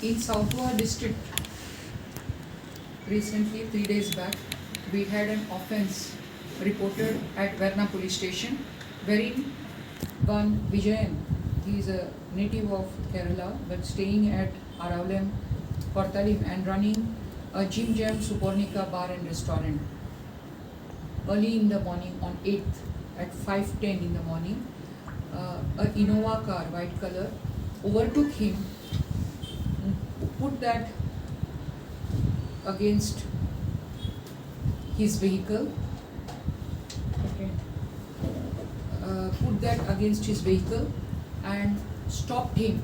In South Goa district, recently 3 days back, we had an offence reported at Verna police station, wherein one Vijayan, he is a native of Kerala but staying at Aravlem, Portalim and running a Jim Jam Supornika bar and restaurant. Early in the morning on 8th at 5:10 in the morning, a Innova car, white color, overtook him, put that against his vehicle, put that against his vehicle and stopped him,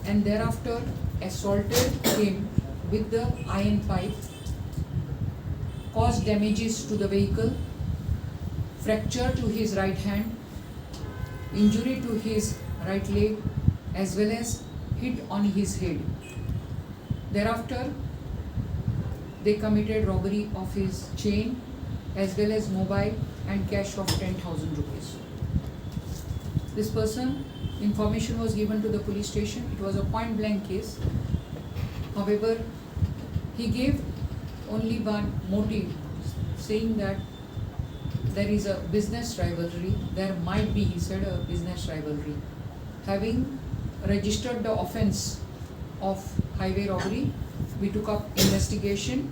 and thereafter assaulted him with the iron pipe, caused damages to the vehicle, fracture to his right hand, injury to his right leg, as well as hit on his head. Thereafter, they committed robbery of his chain as well as mobile and cash of 10,000 rupees. This person, information was given to the police station. It was a point blank case. However, he gave only one motive, saying that there is a business rivalry. There might be, he said, a business rivalry. Having registered the offence of highway robbery, we took up investigation.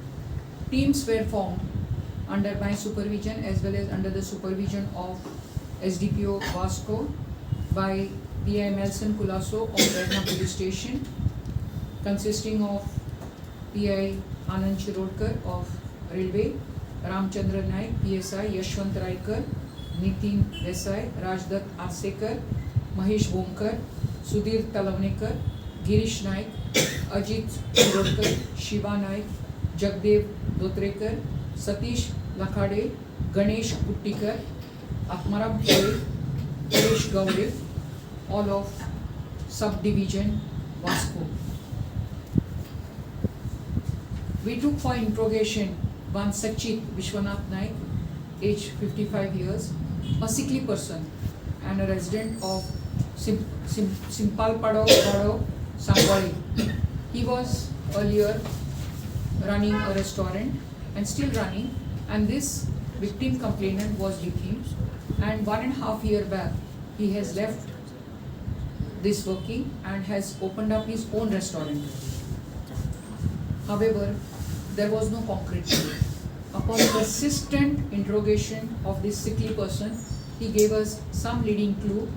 Teams were formed under my supervision as well as under the supervision of SDPO Vasco by PI Nelson Culasso of Verna police station, consisting of PI Anand Shirodkar of Railway, Ramchandra Naik, PSI Yashwant Raikar, Nitin Desai, Rajdat Arsekar, Mahesh Bomkar, Sudhir Talavnekar, Girish Naik, Ajit Shirodkar, Shiva Naik, Jagdev Dotrekar, Satish Lakhade, Ganesh Puttikar, Atmaram Pole, Paresh Gaure, all of subdivision Vasco. We took for interrogation one Sachit Vishwanath Naik, age 55 years, a sickly person and a resident of Simpalpado, Sangwali. He was earlier running a restaurant and still running, and this victim complainant was with him, and 1.5 years back he has left this working and has opened up his own restaurant. However, there was no concrete proof. Upon persistent interrogation of this sickly person, he gave us some leading clue,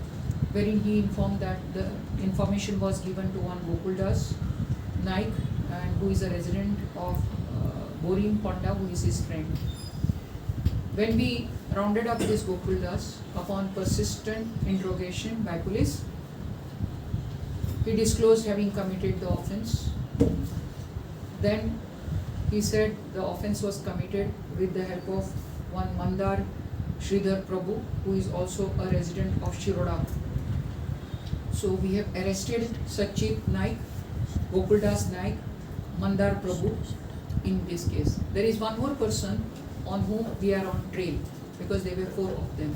wherein he informed that the information was given to one Gokul Das Naik, and who is a resident of Borim Ponda, who is his friend. When we rounded up this Gokul Das, upon persistent interrogation by police, he disclosed having committed the offence. Then he said the offence was committed with the help of one Mandar Sridhar Prabhu, who is also a resident of Shiroda. So we have arrested Sachit Naik, Gokul Das Naik, Mandar Prabhu in this case. There is one more person on whom we are on trail, because there were 4 of them.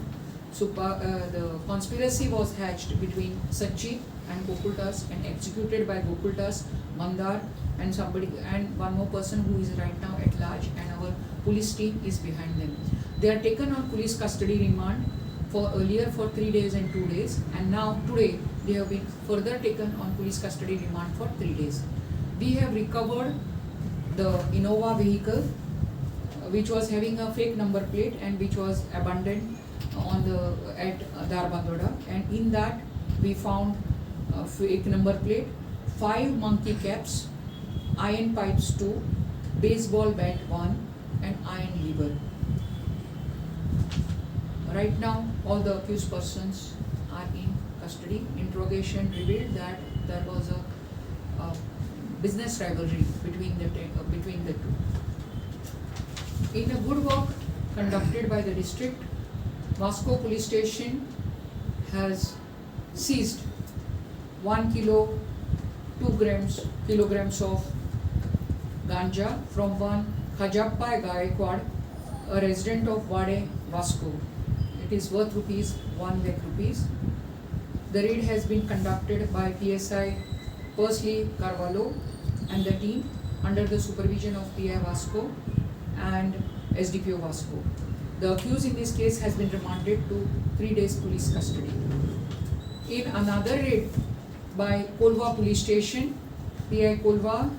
So the conspiracy was hatched between Sachit and Gokul Das and executed by Gokul Das, Mandar and somebody, and one more person who is right now at large, and our police team is behind them. They are taken on police custody remand for earlier for 3 days and 2 days, and now today they have been further taken on police custody remand for 3 days. We have recovered the Innova vehicle, which was having a fake number plate and which was abandoned at Darbandoda, and in that we found a fake number plate, 5 monkey caps, iron pipes 2, baseball bat 1 and iron lever. Right now all the accused persons are in custody. Interrogation revealed that there was a business rivalry between the two. In a good work conducted by the district, Vasco police station has seized 1 kilo 2 kilograms of ganja from one Khajappa Gaikwad, a resident of Wade, Vasco. It is worth ₹1 lakh. The raid has been conducted by PSI Firstly, Carvalho and the team under the supervision of PI Vasco and SDPO Vasco. The accused in this case has been remanded to 3 days police custody. In another raid by Kolva police station, PI Kolva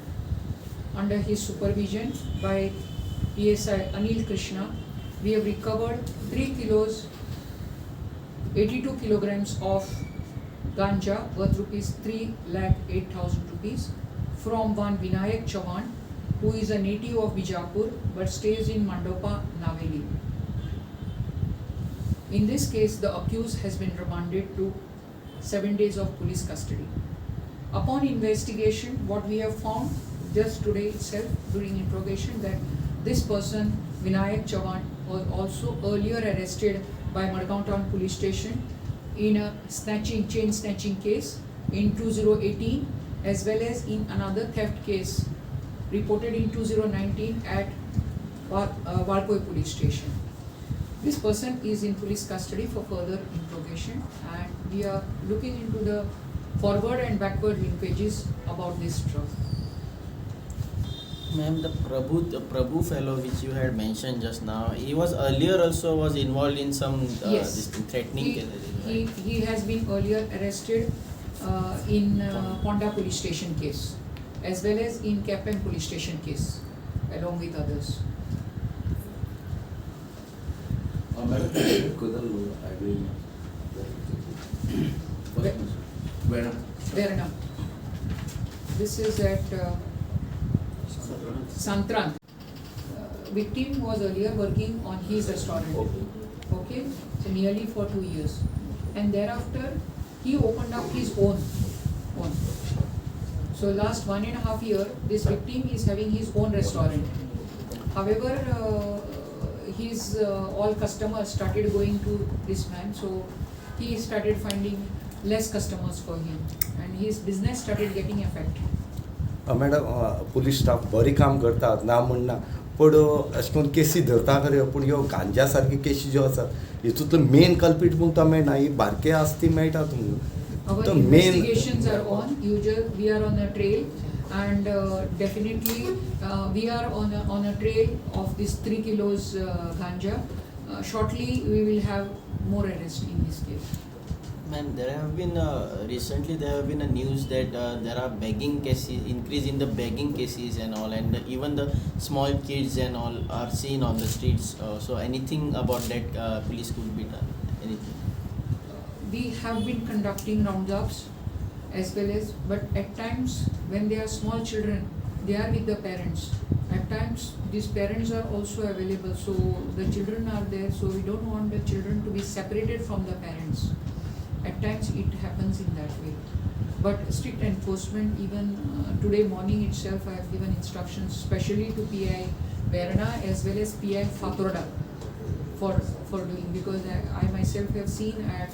under his supervision by PSI Anil Krishna, we have recovered 3 kilos 82 kilograms of ganja worth rupees 3,08,000 rupees from one Vinayak Chavan, who is a native of Bijapur but stays in Mandapa, Naveli. In this case, the accused has been remanded to 7 days of police custody. Upon investigation, what we have found just today itself during interrogation, that this person, Vinayak Chavan, was also earlier arrested by Madgaon Town Police Station in a chain snatching case in 2018, as well as in another theft case reported in 2019 at Valkoi Police Station. This person is in police custody for further interrogation, and we are looking into the forward and backward linkages about this drug. Ma'am, the Prabhu fellow which you had mentioned just now, he was earlier also was involved in some Yes. this threatening. He has been earlier arrested in Ponda Police Station case, as well as in Kapem Police Station case, along with others. Where now? This is at Santrant. Victim was earlier working on his restaurant. Okay, so nearly for 2 years, and thereafter he opened up his own. So last 1.5 years, this victim is having his own restaurant. However, his all customers started going to this man, so he started finding less customers for him, and his business started getting affected. Madam police staff बरी काम करतात ना म्हणना, पण अशें करून केसी धरता खऱ्यो, पूण ह्यो गांजा सारकी केसी ज्यो आसात हितूंतलो मेन कल्पीट म्हणटा मेळना, ही बारके आसा ती मेळटा तुमकां. Our investigations are on. We are on a trail, and definitely we are on a trail of this 3 kilos ganja. Shortly we will have more arrests in this case. Ma'am, there have been recently there have been a news that there are begging cases, increase in the begging cases and all, and even the small kids and all are seen on the streets. So anything about that police could be done? Anything? We have been conducting roundups as well as, but at times when they are small children, they are with the parents. At times these parents are also available, so the children are there, so we don't want the children to be separated from the parents. At times it happens in that way, but strict enforcement, even today morning itself I have given instructions specially to PI Verna as well as PI Fatorda for doing, because I myself have seen at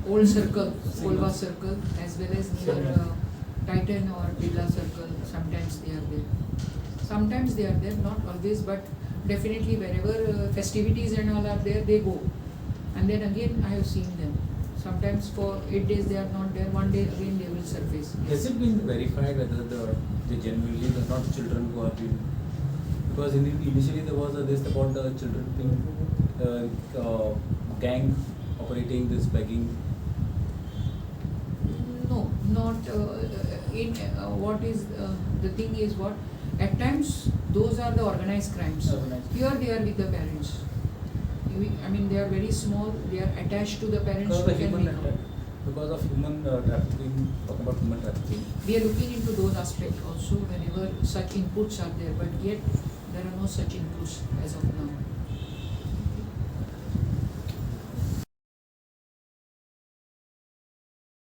Old Circle, Kolva Circle, as well as near Titan or Birla Circle. Sometimes they are there, not always, but definitely wherever festivities and all are there, they go. And then again I have seen them. Sometimes for 8 days they are not there, one day again they will surface. Has it been verified whether they genuinely are not children who have been, because initially there was this about the children being gang operating this begging? No, not what is the thing is what at times those are the organized crimes. Here they are with the parents. I mean, they are very small, they are attached to the parents. Because of human trafficking, talking about human trafficking. We are looking into those aspects also whenever such inputs are there, but yet there are no such inputs as of now.